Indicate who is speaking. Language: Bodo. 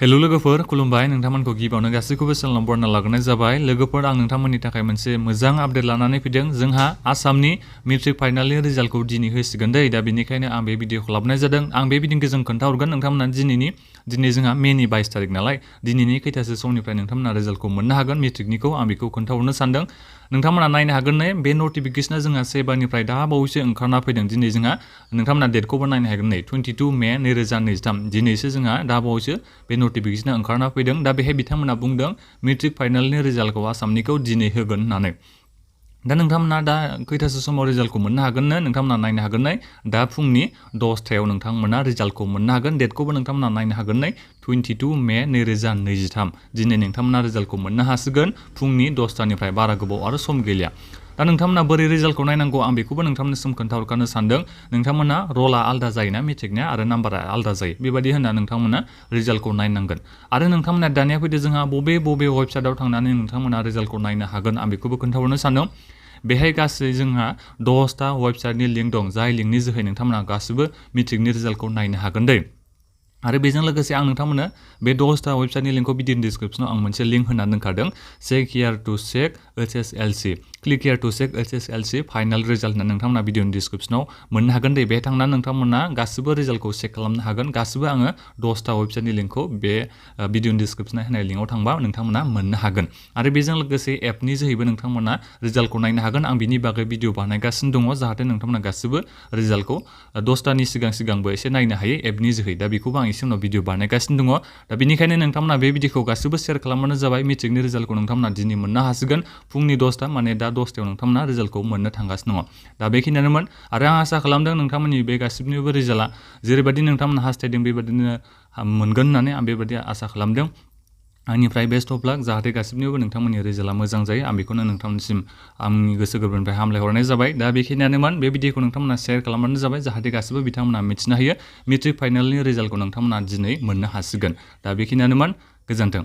Speaker 1: हेलौ लोगोफोर खुलुमबाय नोंथांमोनखौ गिबियावनो गासैखौबो चेनेलाव बरायना लाग्रोनाय जाबाय लोगोफोर आं नोंथांमोननि थाखाय मोनसे मोजां आपडेट लानानै फैदों जोंहा आसामनि मेट्रिक फाइनालनि रिजाल्टखौ दिनै होसिगोन दै दा बेनिखायनो आं बे भिडिअखौ लाबोनाय जादों आं बे भिडिअखौ जों खोन्थाहरगोन नोंथांमोना दिनै जोंहा मेनि 22 तारिख नालाय दिनैनि खैथासो समनिफ्राय नोंथांमोना रिजाल्टखौ मोननो हागोन मेट्रिकनिखौ आं बेखौ खोन्थाहरनो सानदों नोंथांमोना नायनो हागोन नै बे नटिफिकेसना जोंहा सेबारनिफ्राय दा बावैसो ओंखारना फैदों दिनै जोंहा नोंथांमोना डेटखौबो नायनो हागोन नै 22 मे 2023 दिनैसो जोंहा दा बावैसो बे नटिफिकेसना ओंखारना फैदों दा बेहाय बिथांमोना बुंदों मेट्रिक फाइनालनि रिजाल्टखौ आसामनिखौ दिनै होगोन होननानै दा नोंथांमोना दा खैथासो समाव रिजाल्टखौ मोननो हागोननो नोंथांमोना नायनो हागोन नै दा फुंनि 10थायाव नोंथांमोना रिजाल्टखौ मोननो हागोन डेटखौबो नोंथांमोना नायनो हागोन नै 22 मे 2023 दिनै नोंथांमोना रिजाल्टखौ मोननो हासिगोन फुंनि 10थानिफ्राय बारा गोबाव आरो सम गैलिया दा नोंथांमोना बोरै रिजाल्टखौ नायनांगौ आं बेखौबो नोंथांमोननिसिम खोन्थाहरखानो सानदों नोंथांमोना रला आलादा जायोना मेट्रिकना आरो नाम्बारा आलादा जायो बेबायदि होनना नोंथांमोना रिजाल्टखौ नायनांगोन आरो नोंथांमोना दानिया फैदो जोंहा बबे वेबसाइटआव थांनानै नोंथांमोना रिजाल्टखौ नायनो हागोन आं बेखौबो खोन्थाहरनो सानदों बेहाय गासै जोंहा 10टा वेबसाइटनि लिंक दं जाय लिंकनि जोहै नोंथांमोना गासिबो मेट्रिकनि रिजाल्टखौ नायनो हागोन दै आरो बेजों लोगोसे आं नोंथांमोननो बे 10टा वेबसाइटनि लिंकखौ भिडिअनि डिसक्रिप्सनाव आं मोनसे लिंक होनानै दोनखादों click here to check HSLC final result होनना नोंथांमोना भिडिअनि डिसक्रिप्सनाव मोननो हागोन दे बेहाय थांनानै नोंथांमोना गासिबो रिजाल्टखौ चेक खालामनो हागोन गासिबो आङो 10टा वेबसाइटनि लिंकखौ बे भिडिअनि डिसक्रिप्सनाव होनाय लिंकआव थांबा नोंथांमोना मोननो हागोन आरो बेजों लोगोसे एपनि जोहैबो नोंथांमोना रिजाल्टखौ नायनो हागोन आं बिनि बागै भिडिअ बानायगासिनो दङ जाहाथे नोंथांमोना गासिबो रिजाल्टखौ 10टानि सिगांबो एसे नायनो हायो एपनि जोहै दा बेखौबो आं एसे उनाव भिडिअ बानायगासिनो दङ दा बेनिखायनो नोंथांमोना बे भिडिअखौ गासिबो शेयार खालामबानो जाबाय मेट्रिकनि रिजाल्टखौ नोंथांमोना दिनै मोननो हासिगोन फुंनि 10टा माने दा 10टायाव नोंथांमोना रिजाल्टखौ मोननो थांगासिनो दङ दा बेखिनियानोमोन आरो आं आसा खालामदों नोंथांमोननि बे गासिबनिबो रिजाल्टआ जेरैबायदि नोंथांमोना हास्थायदों बेबायदिनो मोनगोन होननानै आं बेबायदि आसा खालामदों आंनिफ्राय बेस्ट अफ लाक जाहाथे गासिबनिबो नोंथांमोननि रिजाल्टआ मोजां जायो आं बेखौनो नोंथांमोननिसिम आंनि गोसो गोरबोनिफ्राय हामलायहरनाय जाबाय दा बेखिनियानोमोन बे भिडिअखौ नोंथांमोना शेयार खालामबानो जाबाय जाहाथे गासिबो बिथांमोना मिथिनो हायो मेट्रिक फाइनालनि रिजाल्टखौ नोंथांमोना दिनै मोननो हासिगोन दा बेखिनियानोमोन गोजोन्थों